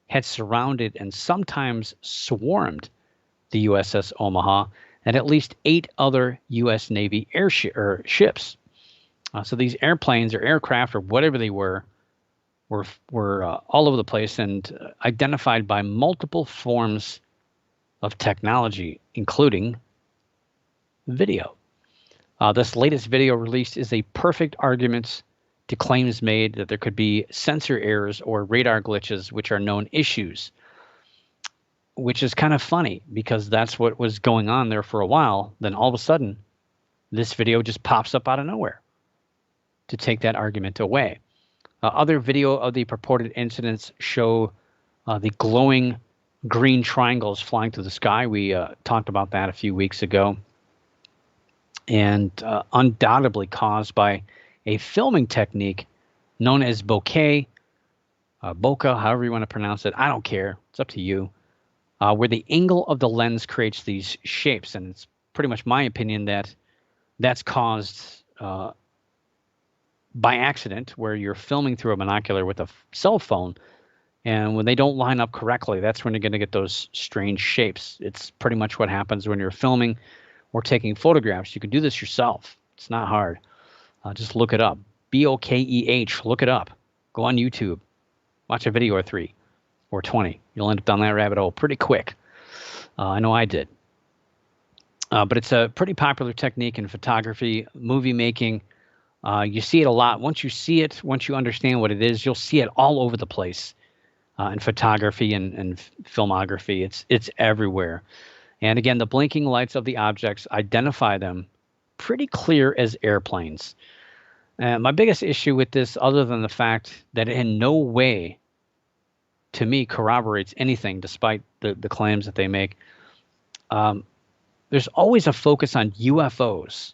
had surrounded and sometimes swarmed the USS Omaha and at least 8 other U.S. Navy ships. So these airplanes or aircraft or whatever they were all over the place and identified by multiple forms of technology, including video. This latest video released is a perfect argument to claims made that there could be sensor errors or radar glitches, which are known issues, which is kind of funny because that's what was going on there for a while. Then all of a sudden, this video just pops up out of nowhere to take that argument away. Other video of the purported incidents show the glowing green triangles flying through the sky. We talked about that a few weeks ago. And undoubtedly caused by a filming technique known as bokeh, bokeh, however you want to pronounce it. I don't care. It's up to you. Where the angle of the lens creates these shapes. And it's pretty much my opinion that that's caused by accident, where you're filming through a binocular with a cell phone. And when they don't line up correctly, that's when you're going to get those strange shapes. It's pretty much what happens when you're filming or taking photographs. You can do this yourself. It's not hard. Just look it up. BOKEH. Look it up. Go on YouTube. Watch a video or 3 or 20. You'll end up down that rabbit hole pretty quick. I know I did. But it's a pretty popular technique in photography, movie making. You see it a lot. Once you see it, once you understand what it is, you'll see it all over the place in photography and filmography. It's everywhere. And again, the blinking lights of the objects identify them pretty clear as airplanes. My biggest issue with this, other than the fact that it in no way, to me, corroborates anything, despite the claims that they make, there's always a focus on UFOs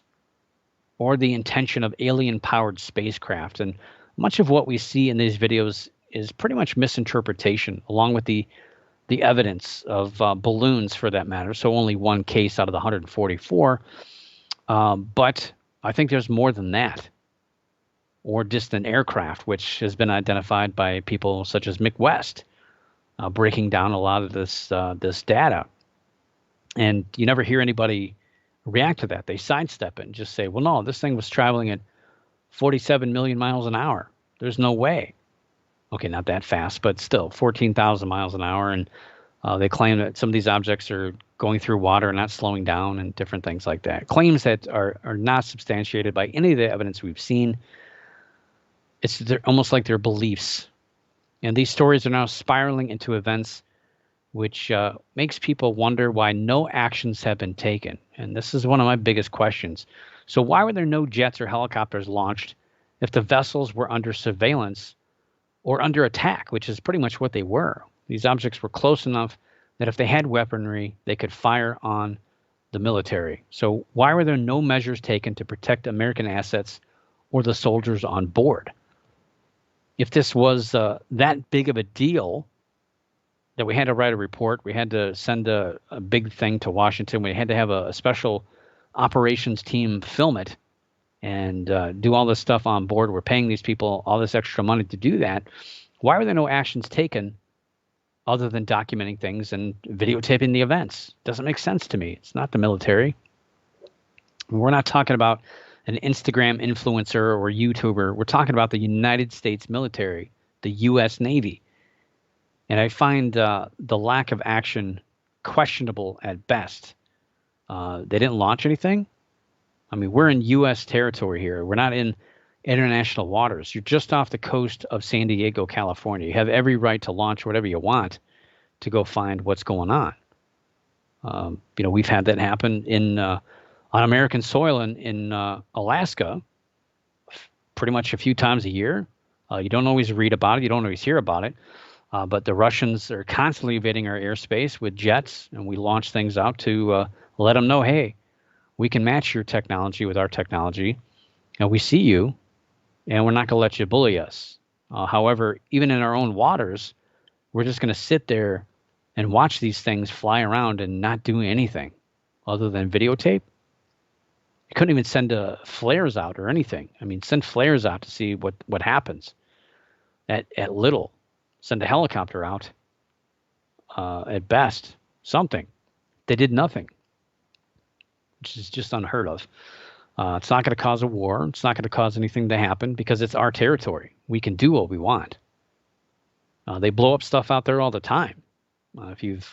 or the intention of alien-powered spacecraft. And much of what we see in these videos is pretty much misinterpretation, along with the evidence of balloons, for that matter. So only one case out of the 144. But I think there's more than that. Or distant aircraft, which has been identified by people such as Mick West, breaking down a lot of this data. And you never hear anybody react to that. They sidestep it and just say, well, no, this thing was traveling at 47 million miles an hour. There's no way. Okay, not that fast, but still 14,000 miles an hour. And they claim that some of these objects are going through water and not slowing down and different things like that. Claims that are not substantiated by any of the evidence we've seen. They're almost like their beliefs. And these stories are now spiraling into events which makes people wonder why no actions have been taken. And this is one of my biggest questions. So why were there no jets or helicopters launched if the vessels were under surveillance or under attack, which is pretty much what they were? These objects were close enough that if they had weaponry, they could fire on the military. So why were there no measures taken to protect American assets or the soldiers on board? If this was that big of a deal that we had to write a report, we had to send a big thing to Washington, we had to have a special operations team film it and do all this stuff on board, we're paying these people all this extra money to do that, why were there no actions taken other than documenting things and videotaping the events? Doesn't make sense to me. It's not the military. We're not talking about an Instagram influencer or YouTuber. We're talking about the United States military, the U.S. Navy. And I find the lack of action questionable at best. They didn't launch anything. I mean, we're in U.S. territory here. We're not in international waters. You're just off the coast of San Diego, California. You have every right to launch whatever you want to go find what's going on. We've had that happen on American soil in Alaska pretty much a few times a year. You don't always read about it. You don't always hear about it. But the Russians are constantly invading our airspace with jets, and we launch things out to let them know, hey, we can match your technology with our technology, and we see you, and we're not going to let you bully us. However, even in our own waters, we're just going to sit there and watch these things fly around and not do anything other than videotape. You couldn't even send flares out or anything. I mean, send flares out to see what happens at little. Send a helicopter out at best, something. They did nothing, which is just unheard of. It's not going to cause a war. It's not going to cause anything to happen because it's our territory. We can do what we want. They blow up stuff out there all the time. If you've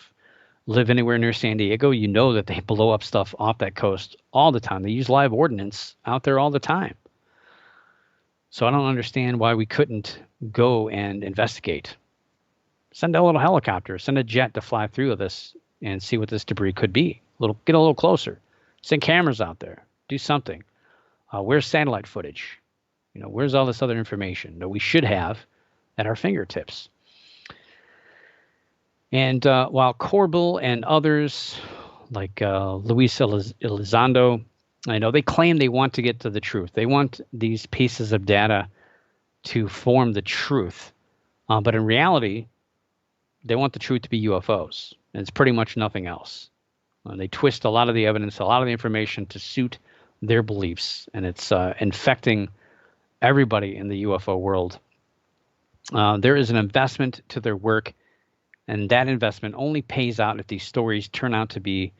lived anywhere near San Diego, you know that they blow up stuff off that coast all the time. They use live ordnance out there all the time. So I don't understand why we couldn't go and investigate. Send a little helicopter, send a jet to fly through this and see what this debris could be. Get a little closer. Send cameras out there. Do something. Where's satellite footage? Where's all this other information that we should have at our fingertips? And while Corbel and others, like Luis Elizondo, I know they claim they want to get to the truth. They want these pieces of data to form the truth. But in reality, they want the truth to be UFOs. And it's pretty much nothing else. They twist a lot of the evidence, a lot of the information to suit their beliefs. And it's infecting everybody in the UFO world. There is an investment to their work. And that investment only pays out if these stories turn out to be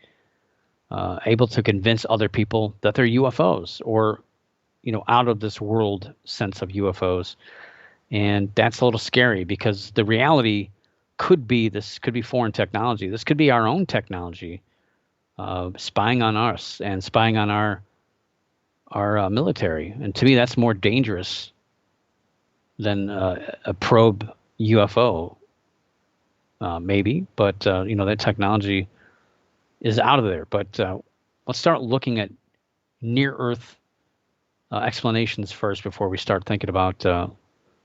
able to convince other people that they're UFOs or, out of this world sense of UFOs. And that's a little scary because the reality could be foreign technology. This could be our own technology spying on us and spying on our military. And to me, that's more dangerous than a probe UFO. Maybe, but that technology is out of there. But let's start looking at near-Earth explanations first before we start thinking about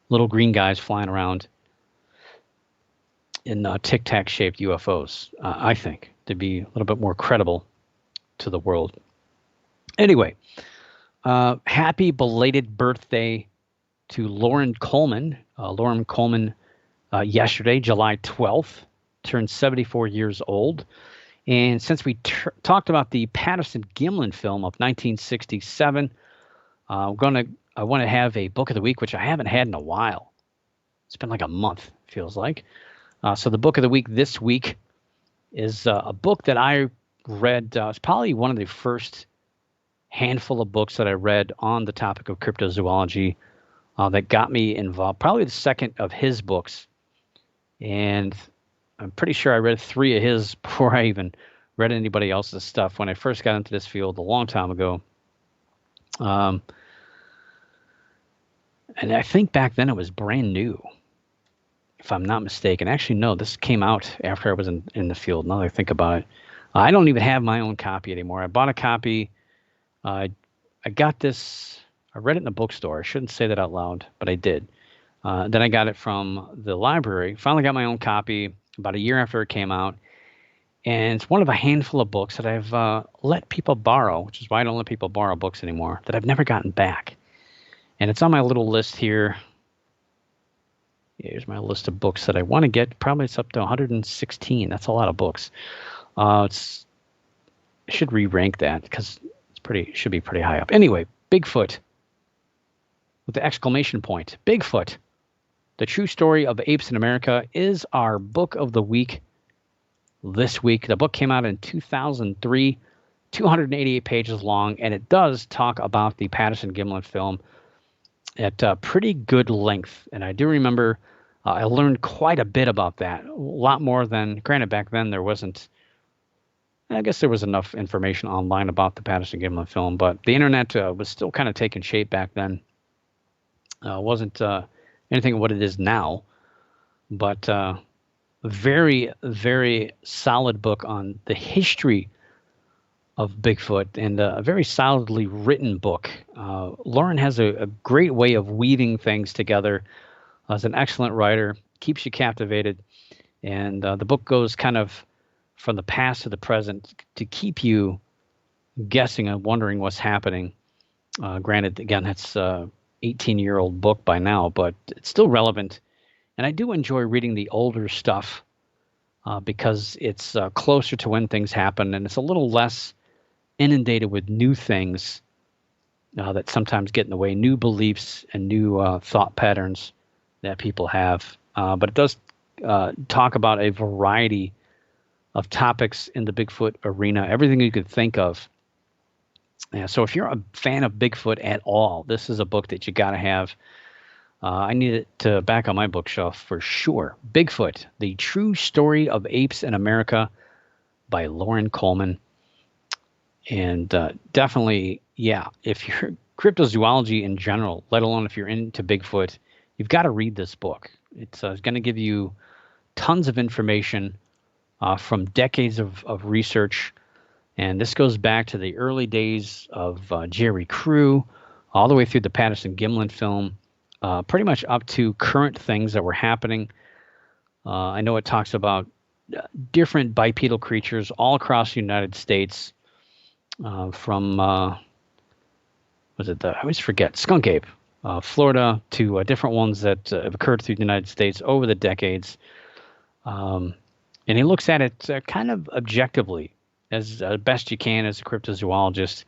little green guys flying around in tic-tac-shaped UFOs. I think to be a little bit more credible to the world. Anyway, happy belated birthday to Lauren Coleman. Lauren Coleman. Yesterday, July 12th, turned 74 years old. And since we talked about the Patterson-Gimlin film of 1967, I want to have a book of the week, which I haven't had in a while. It's been like a month, feels like. So the book of the week this week is a book that I read. It's probably one of the first handful of books that I read on the topic of cryptozoology that got me involved. Probably the second of his books. And I'm pretty sure I read 3 of his before I even read anybody else's stuff when I first got into this field a long time ago. And I think back then it was brand new, if I'm not mistaken. Actually, no, this came out after I was in the field, now that I think about it. I don't even have my own copy anymore. I bought a copy. I got this. I read it in a bookstore. I shouldn't say that out loud, but I did. Then I got it from the library. Finally got my own copy about a year after it came out. And it's one of a handful of books that I've let people borrow, which is why I don't let people borrow books anymore, that I've never gotten back. And it's on my little list here. Here's my list of books that I want to get. Probably it's up to 116. That's a lot of books. I should re-rank that because it should be pretty high up. Anyway, Bigfoot with the exclamation point. Bigfoot. The True Story of Apes in America is our book of the week this week. The book came out in 2003, 288 pages long, and it does talk about the Patterson-Gimlin film at pretty good length. And I do remember I learned quite a bit about that. A lot more than, granted, back then there wasn't, I guess there was enough information online about the Patterson-Gimlin film, but the internet was still kind of taking shape back then. Wasn't anything of what it is now, but very, very solid book on the history of Bigfoot, and a very solidly written book. Lauren has a great way of weaving things together. As an excellent writer, keeps you captivated, and the book goes kind of from the past to the present to keep you guessing and wondering what's happening. Granted, again, that's 18-year-old book by now, but it's still relevant. And I do enjoy reading the older stuff because it's closer to when things happen, and it's a little less inundated with new things that sometimes get in the way, new beliefs and new thought patterns that people have. But it does talk about a variety of topics in the Bigfoot arena, everything you could think of. Yeah, so if you're a fan of Bigfoot at all, this is a book that you got to have. I need it to back on my bookshelf for sure. Bigfoot, The True Story of Apes in America by Loren Coleman. And definitely, yeah, if you're cryptozoology in general, let alone if you're into Bigfoot, you've got to read this book. It's going to give you tons of information from decades of research. And this goes back to the early days of Jerry Crew, all the way through the Patterson-Gimlin film, pretty much up to current things that were happening. I know it talks about different bipedal creatures all across the United States, from, I always forget, skunk ape, Florida, to different ones that have occurred through the United States over the decades. And he looks at it kind of objectively, as best you can as a cryptozoologist,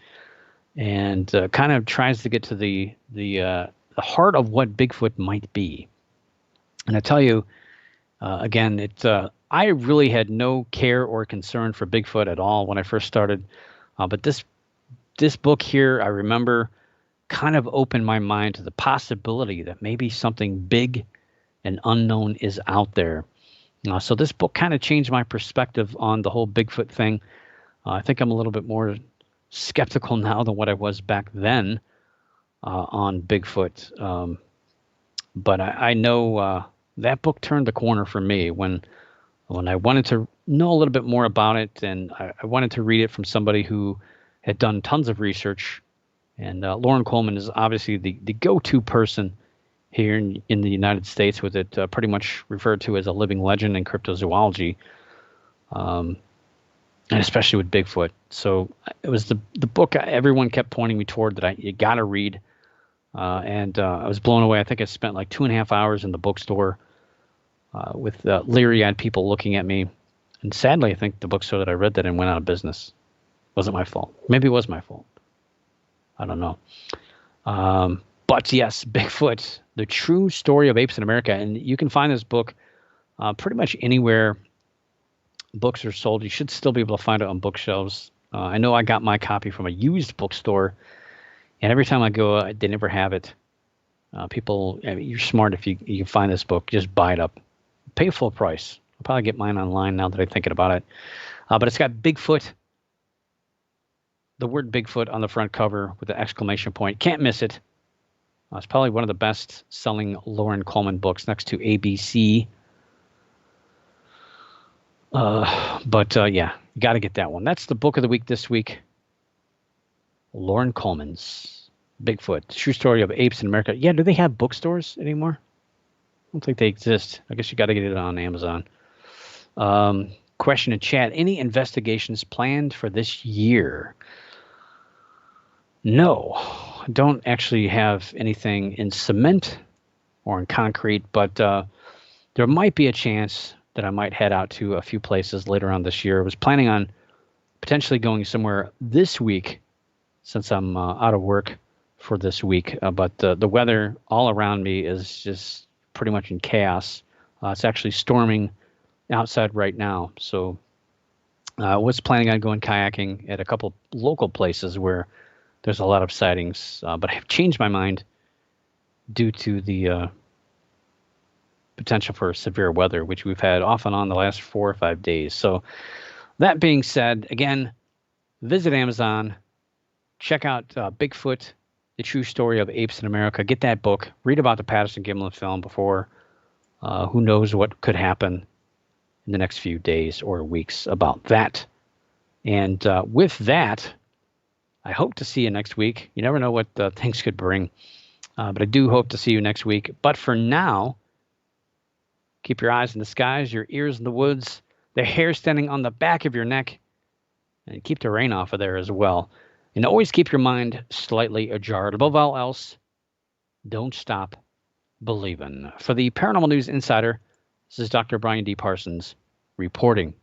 and kind of tries to get to the heart of what Bigfoot might be. And I tell you, again, I really had no care or concern for Bigfoot at all when I first started, but this book here, I remember, kind of opened my mind to the possibility that maybe something big and unknown is out there. So this book kind of changed my perspective on the whole Bigfoot thing. I think I'm a little bit more skeptical now than what I was back then on Bigfoot. But I know that book turned the corner for me when I wanted to know a little bit more about it, and I wanted to read it from somebody who had done tons of research. And Loren Coleman is obviously the go-to person here in the United States, with it pretty much referred to as a living legend in cryptozoology. And especially with Bigfoot. So it was the book everyone kept pointing me toward that you got to read. And I was blown away. I think I spent like 2.5 hours in the bookstore with leery-eyed people looking at me. And sadly, I think the bookstore that I read that in went out of business. Wasn't my fault. Maybe it was my fault. I don't know. But yes, Bigfoot, The True Story of Apes in America. And you can find this book pretty much anywhere books are sold. You should still be able to find it on bookshelves. I know I got my copy from a used bookstore, and every time I go, they never have it. People, I mean, you're smart if you find this book, just buy it up. Pay full price. I'll probably get mine online now that I'm thinking about it. But it's got Bigfoot, the word Bigfoot on the front cover with the exclamation point. Can't miss it. It's probably one of the best-selling Loren Coleman books next to ABC. But yeah, you got to get that one. That's the book of the week this week. Loren Coleman's Bigfoot, True Story of Apes in America. Yeah, do they have bookstores anymore? I don't think they exist. I guess you got to get it on Amazon. Question in chat. Any investigations planned for this year? No, I don't actually have anything in cement or in concrete, but there might be a chance that I might head out to a few places later on this year. I was planning on potentially going somewhere this week since I'm out of work for this week. But the weather all around me is just pretty much in chaos. It's actually storming outside right now. So I was planning on going kayaking at a couple local places where there's a lot of sightings. But I have changed my mind due to the potential for severe weather, which we've had off and on the last 4 or 5 days. So that being said, again, visit Amazon, check out Bigfoot, The True Story of Apes in America. Get that book. Read about the Patterson-Gimlin film before who knows what could happen in the next few days or weeks about that. And with that, I hope to see you next week. You never know what things could bring. But I do hope to see you next week. But for now, keep your eyes in the skies, your ears in the woods, the hair standing on the back of your neck, and keep the rain off of there as well. And always keep your mind slightly ajar. Above all else, don't stop believing. For the Paranormal News Insider, this is Dr. Brian D. Parsons reporting.